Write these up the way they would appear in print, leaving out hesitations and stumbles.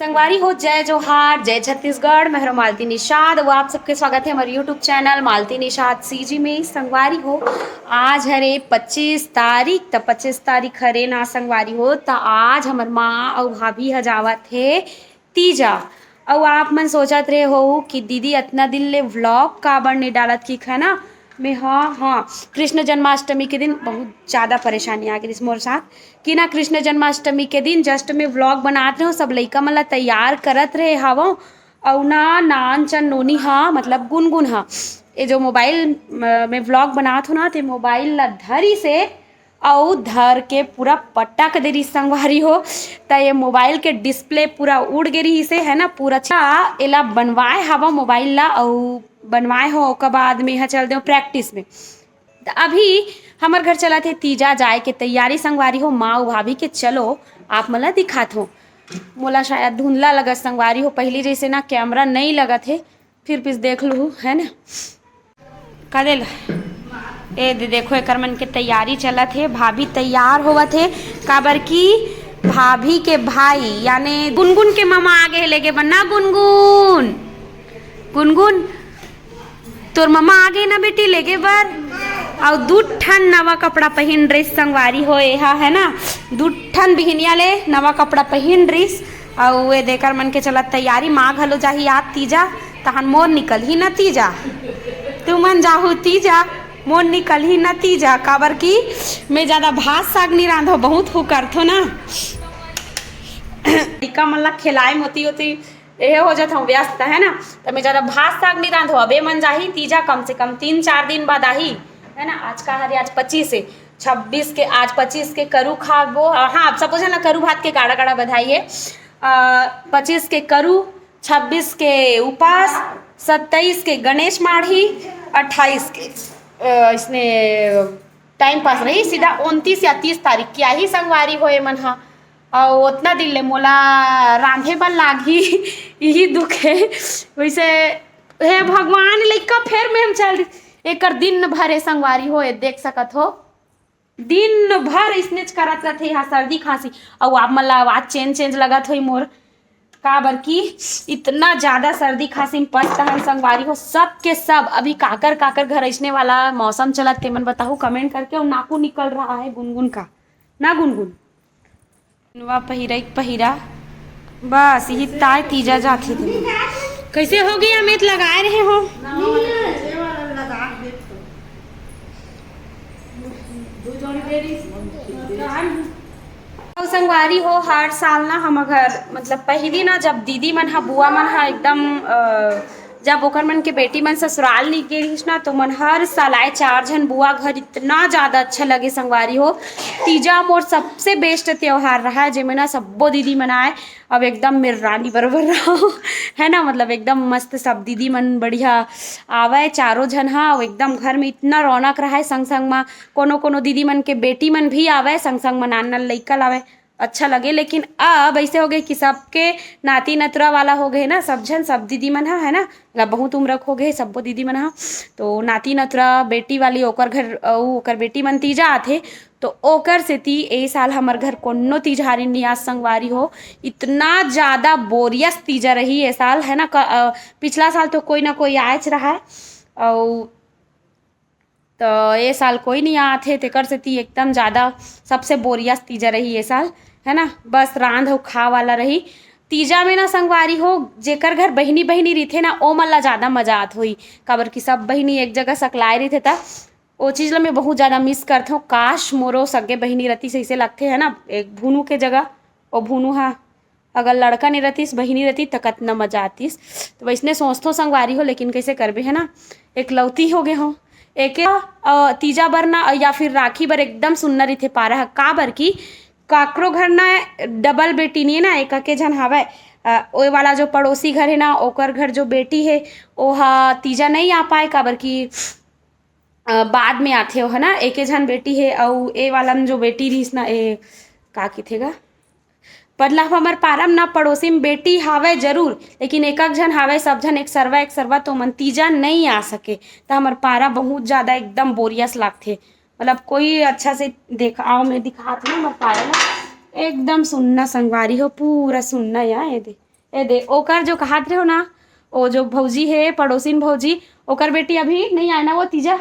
संगवारी हो, जय जोहार, जय छत्तीसगढ़। मैं हूं मालती निषाद वो आप सबके स्वागत है हमारे यूट्यूब चैनल मालती निषाद सीजी में। संगवारी हो, आज हरे 25 तारीख, तो 25 तारीख हरे ना संगवारी हो, तो आज हमर माँ और भाभी ह जावत है तीजा। और आप मन सोचत रहे हो कि दीदी इतना दिन ले व्लॉग काबर नहीं डालत की है ना। मैं हाँ, कृष्ण जन्माष्टमी के दिन बहुत ज़्यादा परेशानी आ गई मोर साथ कि ना कृष्ण जन्माष्टमी के दिन जस्ट में व्लॉग बनात रहे हो, सब लइका मन ला तैयार करत रहे हवो। और ना नान चन नोनी हा मतलब गुनगुन हा, ये जो मोबाइल में व्लॉग बनात हो ना, ते मोबाइल ला धरी से और धर के पूरा पटक दे रही संगवारी हो, तो ये मोबाइल के डिस्प्ले पूरा उड़ गई से है ना। पूरा अच्छा एला बनवाए हवा मोबाइल ला, और बनवाए हो ओकर बाद में यहाँ चल दे प्रैक्टिस में। तो अभी हमार घर चला थे तीजा जाए के तैयारी संगवारी हो, माँ और भाभी के चलो आप मला दिखात हो। मोला शायद धुंधला लगत संगवारी हो, पहली जैसे ना कैमरा नहीं लगा थे, फिर देख लू है ना का दिल। ए देखो एक मन के तैयारी चला थे, भाभी तैयार होवा थे काबर की भाभी के भाई यानी गुनगुन के मामा आगे लेके बनना। गुनगुन गुनगुन तोर मामा आगे ना बेटी लेके बर, और दू ठन नवा कपड़ा पहन ड्रेस संगवारी हो यहाँ है ना। दू ठन बिहनिया ले नवा कपड़ा पहन ड्रेस, और वे देकर मन के चला तैयारी। माँ घलो जाही आज तीजा, तहन मोर निकल ही न तीजा, तू मन जाहू तीजा मोर निकल ही न तीजा, काबर की मैं ज़्यादा भात साग नहीं रांधो, बहुत हो करथो ना टिका मन ला खिलाए होती होती ये हो जाता हूँ व्यस्त है ना। तो मैं ज़्यादा भात साग नहीं रांधो, अबे मन जाही तीजा कम से कम 3-4 दिन बाद आही है ना। आज का हरी आज 25 है, 26 के आज 25 के करू खाबो। हाँ आप सब ना करू भात के गाढ़ा गाढ़ा बधाई है। 25 के करू, 26 के उपास, 27 के गणेश माढ़ी, 28 के इसने टाइम पास रही सीधा 29 या 30 तारीख की आई संगवारी होए मन हा। और उतना दिन ले मोला रांधे बन लागी यही दुख है। वैसे हे भगवान लइका फिर में हम चल एक दिन भर है संगवारी हो, देख सकत हो दिन भर इसने करत रथे यहाँ सर्दी खांसी। और आप मन ला आवाज चेंज लगत हो मोर, काबर की इतना ज्यादा सर्दी खांसी में पस्त है संगवारी हो। सब के सब अभी काकर काकर घर ऐसने वाला मौसम चलत ते मन बताओ कमेंट करके। और नाकू निकल रहा है गुनगुन का ना। गुनगुन पहिरा बस यही ताय तीजा जाते थे। कैसे हो गई अमित लगाए रहे हो संगवारी हो। हर साल ना हम घर मतलब पहली ना जब दीदी मन हा बुआ मन हा एकदम जब ओकर मन के बेटी मन ससुराल नहीं गई ना, तो मन हर साल आए 4 जन बुआ घर, इतना ज़्यादा अच्छा लगे संगवारी हो। तीजा मोर सबसे बेस्ट त्यौहार रहा है जिसमें ना सबो दीदी मनाए। अब एकदम मेरे रानी बराबर रहा है ना, मतलब एकदम मस्त सब दीदी मन बढ़िया आवे 4 जन हा। एकदम घर में इतना रौनक रहा है। संग संग में कोनो कोनो दीदी मन के बेटी मन भी आवे, संग संग में नाना लइका लावे, अच्छा लगे। लेकिन अब ऐसे हो गए कि सबके नाती नतरा वाला हो गए ना, सब जन सब दीदी मन है ना, मतलब बहुत उम्र हो गए सबो दीदी मन हा। तो नाती नतरा बेटी वाली ओकर घर ओकर बेटी मन तीजा आथे, तो ओकर सेती ए साल हमार घर कोनो तीजहारी नियाज संगवारी हो। इतना ज़्यादा बोरियस तीजा रही ये साल है ना। पिछला साल तो कोई ना कोई आयच रहा है, और तो ये साल कोई नहीं आते तेकर से ती एकदम ज़्यादा सबसे बोरियस तीजा रही ये साल है ना। बस रांध और खा वाला रही तीजा में ना संगवारी हो। जेकर घर बहनी बहनी रही थे ना, ओ मन ला ज़्यादा मजा आत हुई, काबर की सब बहनी एक जगह सकलाए रही थे, ता वो चीज़ ला मैं बहुत ज़्यादा मिस करता हूँ। काश मोरो सगे बहनी रहती सही से लगते है ना, एक भूनू के जगह वो भूनू हाँ, अगर लड़का नहीं रहतीस बहनी रहती तो कितना मजा आतीस। तो वैसने सोचतो संगवारी हो, लेकिन कैसे करबे है ना, एक लौती हो गए हो। एक तीजा बर ना या फिर राखी बर एकदम सुनना रही थे पारा का बर की काकरो घर ना डबल बेटी नहीं है ना, एक के जन हवे। ओ वाला जो पड़ोसी घर है ना, ओकर घर जो बेटी है ओहा तीजा नहीं आ पाए, काबर की बाद में आते हो है ना। एक जन बेटी है, और ए वाला में जो बेटी रही ना ए का थे मतलब हमार पारम ना पड़ोसी में बेटी हावे जरूर, लेकिन एक जन हावे सब जन एक सरवा तो मन तीजा नहीं आ सके। तो हमार पारा बहुत ज़्यादा एकदम बोरियस लगते, मतलब कोई अच्छा से दिखाओ मैं दिखाती हूँ। हमार पारा ना एकदम सुनना संगवारी हो, पूरा सुनना यहाँ ये दे ए दे ओकर जो कहत रहे हो ना, वो जो भौजी है पड़ोसिन भौजी, ओकर बेटी अभी नहीं आए ना वो तीजा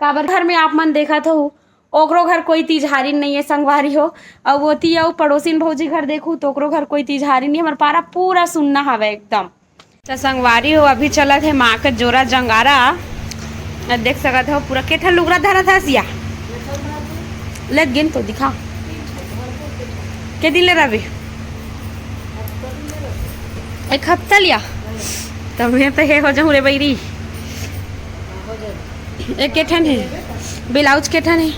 काबर घर में आप मन देखा तो ओकरो घर कोई तिजहारी नहीं है संगवारी हो, और वो ती और पड़ोसिन भौजी घर देखूँ तो ओकरो घर कोई तिजहारी नहीं, हमारे पारा पूरा सुनना हवे एकदम। तो संगवारी हो अभी चलत है माँ के जोरा जंगारा, देख सकत हो पूरा केठा लुगरा धरा था सिया ले गिन तो दिखा के दिन ले रवि एक हफ्ता लिया, तो मैं तो हे हो जाऊँ रे बैरी। एक केठन है ब्लाउज केठन है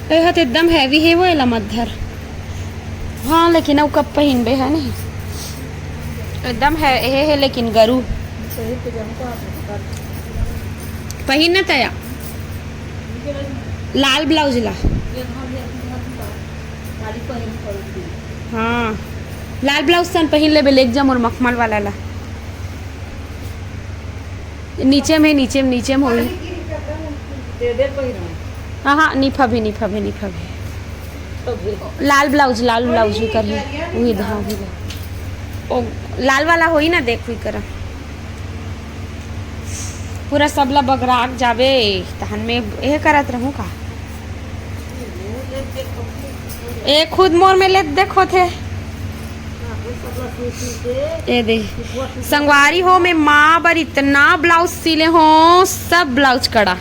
तो एकदम हैवी है वो एला मध्यर। हाँ लेकिन वो कब पहनबे है नहीं एकदम है लेकिन गरू पहन न तया लाल ब्लाउज ला। हाँ लाल ब्लाउज सन पहन ले बेलेग जम और मखमल वाला ला नीचे में होई। हाँ हाँ निफा भी लाल ब्लाउज भी कर वही धा ओ लाल वाला होई ना देख हुई कर पूरा सबला बगराक जावे तहन में यह करत रहूं का ए खुद मोर में ले देखो थे ए दे संगवारी हो मैं माँ बर इतना ब्लाउज सिले हो सब ब्लाउज कड़ा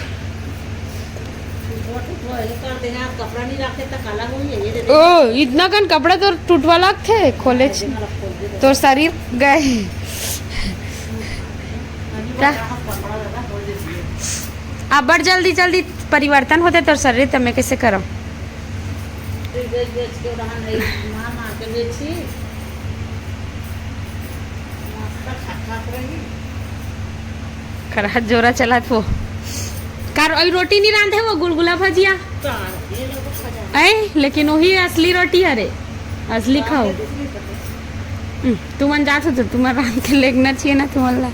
ओ इतना कन कपड़ा तो टूटवा लगते खोले तो शरीर गए अब बड़ जल्दी परिवर्तन होते तो शरीर तब मैं कैसे करम खरा जोरा चला वो कार और रोटी नहीं रांधे वो गुलगुला भजिया लेकिन वही असली रोटी अरे असली खाओ तुमन जात हो तो तुम रांध के लेना चाहिए ना तुम्हारा।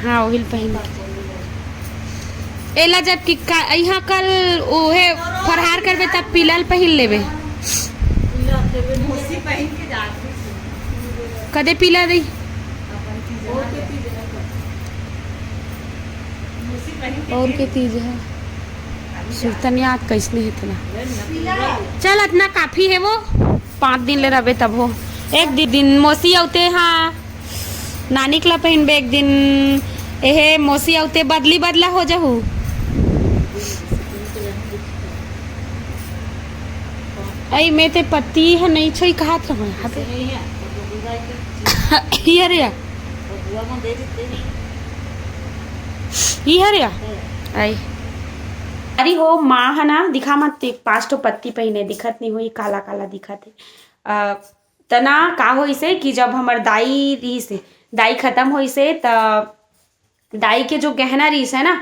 हाँ वही पहन एला जब कि यहाँ कल ओहे फरहार करबे तब पिलल पहन लेबे कदे पिला दी और के तीज है सुल्तान याद कैसने है इतना चल इतना काफी है वो 5 दिन ले रहे तब हो एक दिन मौसी आते हाँ नानी कला पहनबे एक दिन एहे मौसी आते बदला हो जाहू आई मैं ते पति है नहीं छोई कहा था आई अरे हो माँ है ना दिखा मत 5 पत्ती पहने दिखत नहीं हुई काला दिखत है तना का हो इसे कि जब हमार दाई रही से दाई खत्म हो इसे त दाई के जो गहना रही है ना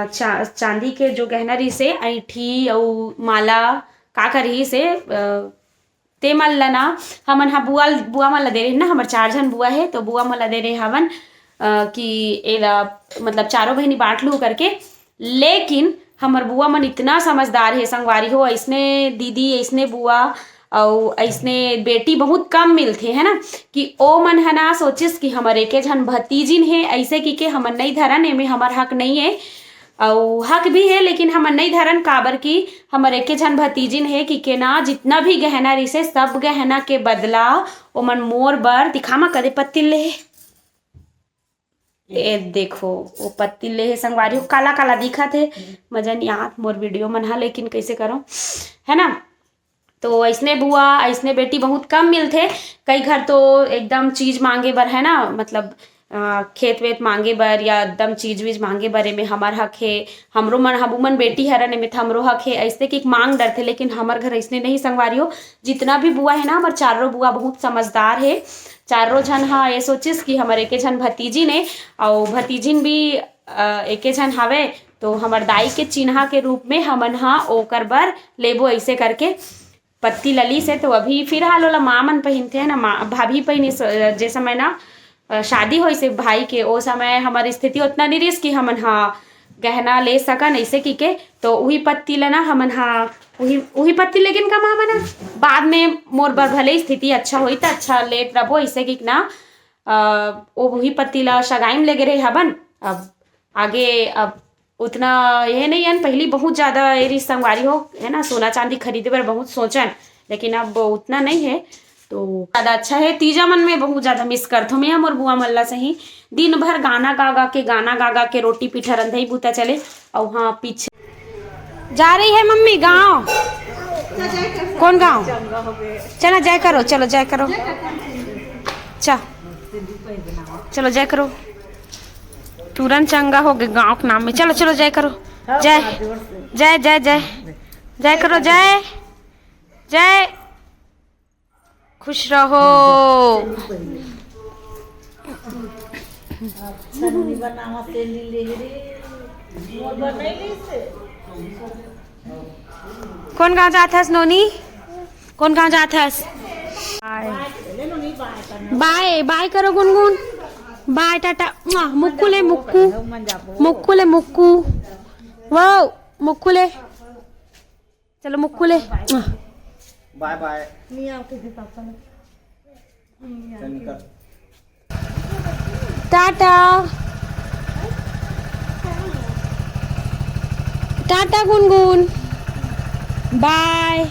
चांदी के जो गहना रही से ऐठी और माला का करी से ते मन ला ना हमन हा बुआ मन ला दे रहे ना हमार 4 जन बुआ है तो बुआ मन ला दे रहे हवन कि एला मतलब चारों बहनी बांट लू करके। लेकिन हमार बुआ मन इतना समझदार है संगवारी हो ऐसने दीदी ऐसने बुआ और ऐसने बेटी बहुत कम मिलते है ना कि ओ मन है ना सोचिस कि हमारे के जन भतीजिन है ऐसे की के हमन नहीं धरन एमे हमार हक नहीं है और हक भी है लेकिन हमन नहीं धरन काबर की हमारे के जन भतीजिन है कि के ना जितना भी गहना रही से सब गहना के बदला ओ मन मोर बर दिखामा कदे पत्ती ले ए देखो वो पत्ती ले संगवारी हो काला दिखा थे मजा नहीं आत मोर वीडियो मन हा लेकिन कैसे करो है ना। तो ऐसने बुआ ऐसने बेटी बहुत कम मिलते कई घर तो एकदम चीज मांगे बर है ना मतलब खेत वेत मांगे बर या एकदम चीज वीज मांगे बर में हमार हक है हमरो मन हबुमन बेटी हरन में हमरो हक है ऐसे कि मांग डर थे लेकिन हमार घर ऐसने नहीं संगवारी हो जितना भी बुआ है ना हमार चारों बुआ बहुत समझदार है चारों जन हाँ ये सोचिस कि हमारे एक जन भतीजी ने और भतीजिन भी एक जन हवे तो हमार दाई के चिन्हा के रूप में हमन हाँ ओकर बर लेबो ऐसे करके पत्ती लली से। तो अभी फिलहाल वाला माँ मन पहनते हैं ना माँ भाभी पहनी जे समय ना शादी हो से भाई के ओ समय हमारी स्थिति उतना नहीं रही कि हमन हाँ गहना ले सकन ऐसे की के तो वही पत्ती ला ना हमन हा वही पत्ती लेकिन कम हमन हा बाद में मोर बर भले स्थिति अच्छा होई त अच्छा लेट रबो ऐसे कि ना वही पत्ती ला सगाई में लेगे रहे हबन। अब आगे अब उतना यह नहीं है, पहली बहुत ज़्यादा एरी संगवारी हो है ना, सोना चांदी खरीदे पर बहुत सोचन, लेकिन अब उतना नहीं है तो ज़्यादा अच्छा है। तीजा मन में बहुत ज़्यादा मिस करथो मैं मोर बुआ मल्ला सही दिन भर गाना गा के रोटी पीठा रंधई बूता चले। और हाँ पीछे जा रही है मम्मी गाँव। कौन गाँव? चलो जय करो, चलो जय करो, चलो जय करो, तुरंत चंगा हो गए गाँव के नाम में। चलो चलो जय करो, जय जय जय जय जय करो, जय जय, खुश रहो। कौन गाँव जात हस नोनी? कौन गाँव जात हस? बाय बाय करो गुनगुन, बाय टाटा। मुक्कू ले मुक्कू, मुक्कू ले मुक्कू, वाओ मुक्कू ले, चलो मुक्कू ले, bye bye. Tata tata Gungun, bye.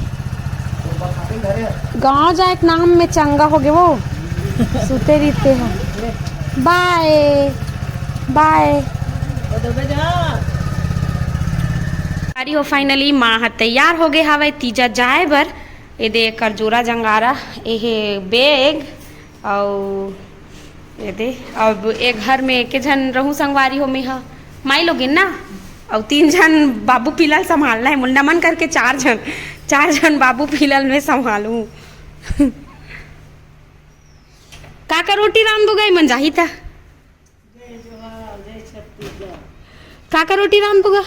गाँव जाए के नाम में चंगा हो गए वो सुते रहते हैं। Bye bye. अरे हो फाइनली माँ हा तैयार हो गए हवे तीजा जाए बर। ये दे कर जोरा जंगारा ये बैग और ये दे अब एक घर में एक जन रहूं संगवारी हो में हा माई लोगिन ना, और 3 जन बाबू पिलल संभालना है मुंडा मन करके 4 जन बाबू पिलल में संभालू। काका रोटी राम दो गई मन जाही था काका रोटी राम दूंगा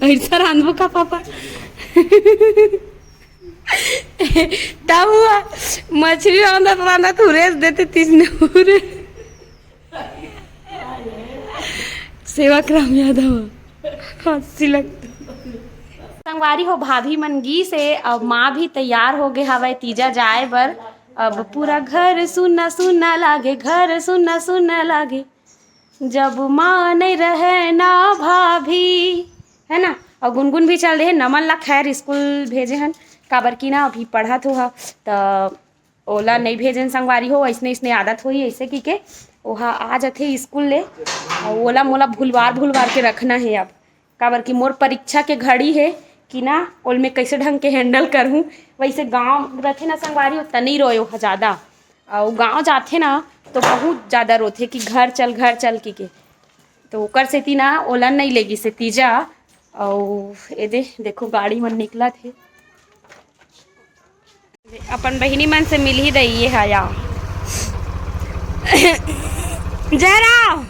ऐसा रांधबो का पापा? तब हुआ मछली रांधा तुरेस देते तिजनूर सेवा क्रम यादव हंसी लगता। संगवारी हो भाभी मनगी से अब माँ भी तैयार हो गए हवाई तीजा जाए बर। अब पूरा घर सुना सुना लागे, घर सुना सुना लागे, जब माँ नहीं रहे ना भाभी, है ना। और गुनगुन भी चल रहे नमन ला खैर स्कूल भेजे हन काबर की ना अभी पढ़त हो तो ओला नहीं भेजन संगवारी हो, ऐसने आदत होई ऐसे की के वहाँ आ जाते स्कूल ले और ओला मोला भूलवार के रखना है अब काबर की मोर परीक्षा के घड़ी है कि ना ओल में कैसे ढंग के हैंडल करूँ। वैसे गांव रहते ना संगवारी हो तनी रोयो ज़्यादा, और गांव जाते ना तो बहुत ज़्यादा रोते कि घर चल के तो ओकर से ती ना ओला नहीं लेगी से तीजा। और ये देखो गाड़ी मन निकला थे अपन बहिनी मन से मिल ही रही है या जयराम।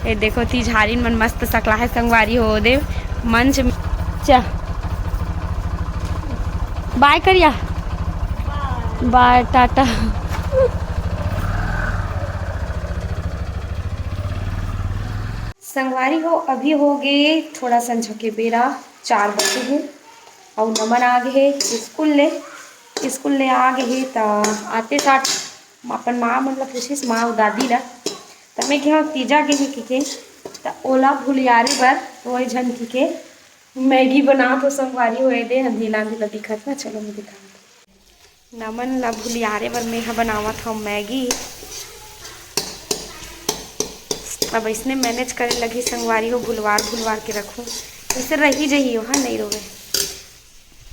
ये देखो ती झारिन मन मस्त सकला है संगवारी हो दे मंच में। चा बाय करिया, बाय टाटा। संगवारी हो अभी हो गए थोड़ा संझो के बेरा 4 बजे है और नमन आ गए स्कूल ले आ गए तो आते साथ अपन माँ मतलब पूछिस माँ और दादी ला तब मैं क्या तीजा के तो ओला भुलियारी बर तो वही झन के मैगी बना तो संगवारी हुए दे अंधेला दिखत ना। चलो मैं दिखा नमन ला भुलियारे बर मैं बनावा था मैगी। अब इसने मैनेज करे लगी संगवारी हो भुलवार के रखूँ इसे रही जही हो। हाँ नहीं रोवे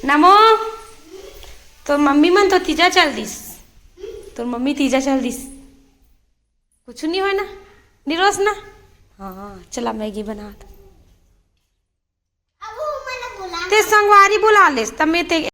नमो तो मम्मी मन तो तीजा चल दिस, तो मम्मी तीजा चल दिस कुछ नहीं हो ना निरोस ना। हाँ चला मैगी बना ते संगवारी बुला लेस तब मैं ते